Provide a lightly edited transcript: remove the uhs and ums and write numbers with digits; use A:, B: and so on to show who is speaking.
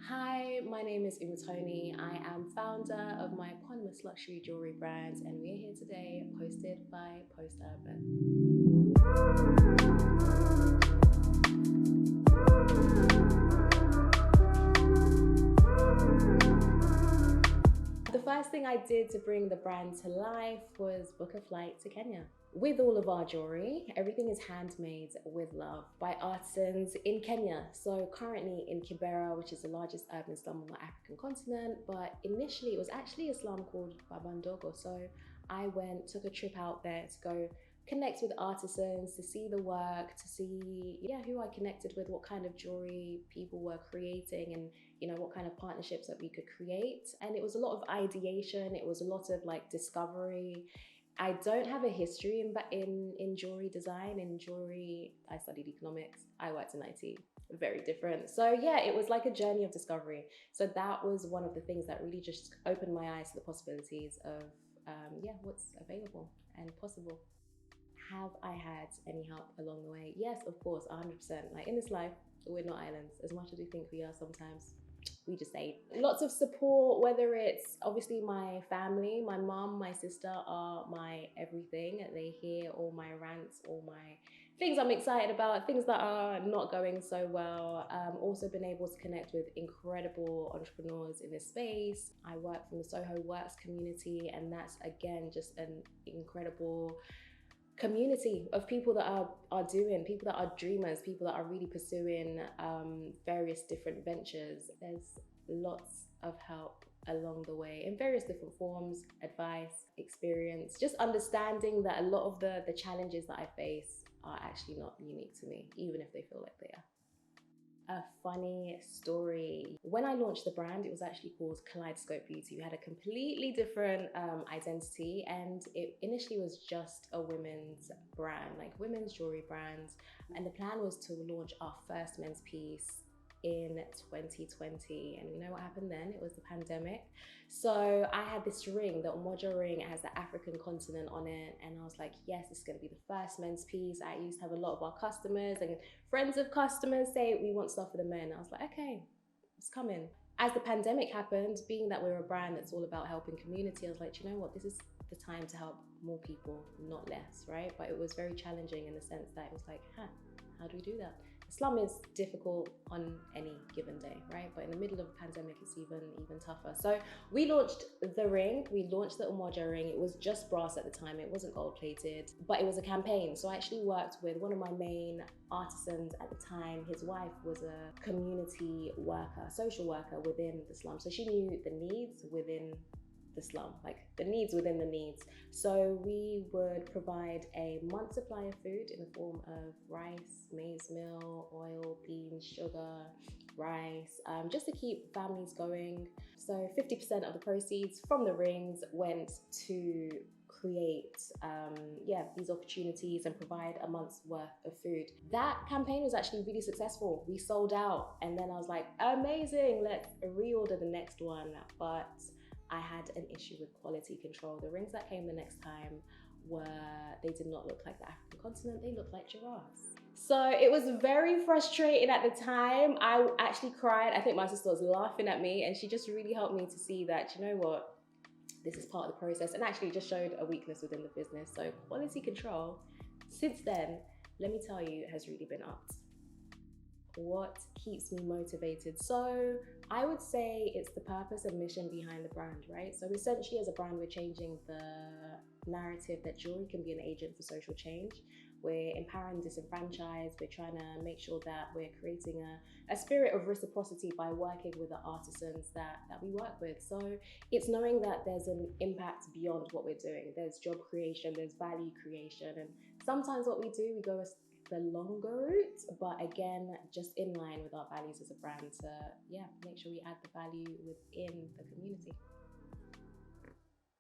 A: Hi, my name is Umutoni. I am founder of my eponymous luxury jewellery brand, and we're here today, hosted by Post Urban. The first thing I did to bring the brand to life was book a flight to Kenya. With all of our jewelry, everything is handmade with love by artisans in Kenya. So currently in Kibera, which is the largest urban slum on the African continent, but initially it was actually a slum called Faban.H. So I took a trip out there to go connect with artisans, to see the work, to see who I connected with, what kind of jewelry people were creating, and what kind of partnerships that we could create. And it was a lot of ideation, it was a lot of like discovery. I don't have a history in jewelry design. In jewelry, I studied economics, I worked in IT, very different. So yeah, it was like a journey of discovery. So that was one of the things that really just opened my eyes to the possibilities of what's available and possible. Have I had any help along the way? Yes, of course, 100%. Like in this life, we're not islands. As much as we think we are sometimes, we just ain't. Lots of support, whether it's obviously my family, my mum, my sister are my everything. They hear all my rants, all my things I'm excited about, things that are not going so well. Also been able to connect with incredible entrepreneurs in this space. I work from the Soho Works community, and that's again just an incredible community of people that are doing, people that are dreamers, people that are really pursuing various different ventures. There's lots of help along the way in various different forms, advice, experience, just understanding that a lot of the challenges that I face are actually not unique to me, even if they feel like they are. A funny story. When I launched the brand, it was actually called Kaleidoscope Beauty. We had a completely different identity, and it initially was just a women's brand, like women's jewelry brand. And the plan was to launch our first men's piece in 2020, and you know what happened then? It was the pandemic. So I had this ring, the Umoja ring. It has the African continent on it, and I was like, yes, this is going to be the first men's piece. I used to have a lot of our customers and friends of customers say we want stuff for the men. I was like, okay, it's coming. As the pandemic happened, being that we're a brand that's all about helping community, I was like, you know what, this is the time to help more people, not less, right? But it was very challenging in the sense that it was like, how do we do that? Slum is difficult on any given day, right? But in the middle of a pandemic, it's even tougher. So we launched the ring, we launched the Umoja ring. It was just brass at the time, it wasn't gold plated, but it was a campaign. So I actually worked with one of my main artisans at the time. His wife was a community worker, social worker within the slum. So she knew the needs within the slum, like the needs within the needs. So we would provide a month's supply of food in the form of rice, maize meal, oil, beans, sugar, rice, just to keep families going. So 50% of the proceeds from the rings went to create these opportunities and provide a month's worth of food. That campaign was actually really successful. We sold out, and then I was like, amazing, let's reorder the next one. But I had an issue with quality control. The rings that came the next time they did not look like the African continent, they looked like giraffes. So it was very frustrating at the time. I actually cried. I think my sister was laughing at me, and she just really helped me to see that, you know what, this is part of the process, and actually just showed a weakness within the business. So quality control, since then, let me tell you, has really been upped. What keeps me motivated? So I would say it's the purpose and mission behind the brand, right? So essentially as a brand, we're changing the narrative that jewelry can be an agent for social change. We're empowering disenfranchised. We're trying to make sure that we're creating a spirit of reciprocity by working with the artisans that we work with. So it's knowing that there's an impact beyond what we're doing. There's job creation, there's value creation. And sometimes what we do, we go the longer route, but again, just in line with our values as a brand to make sure we add the value within the community.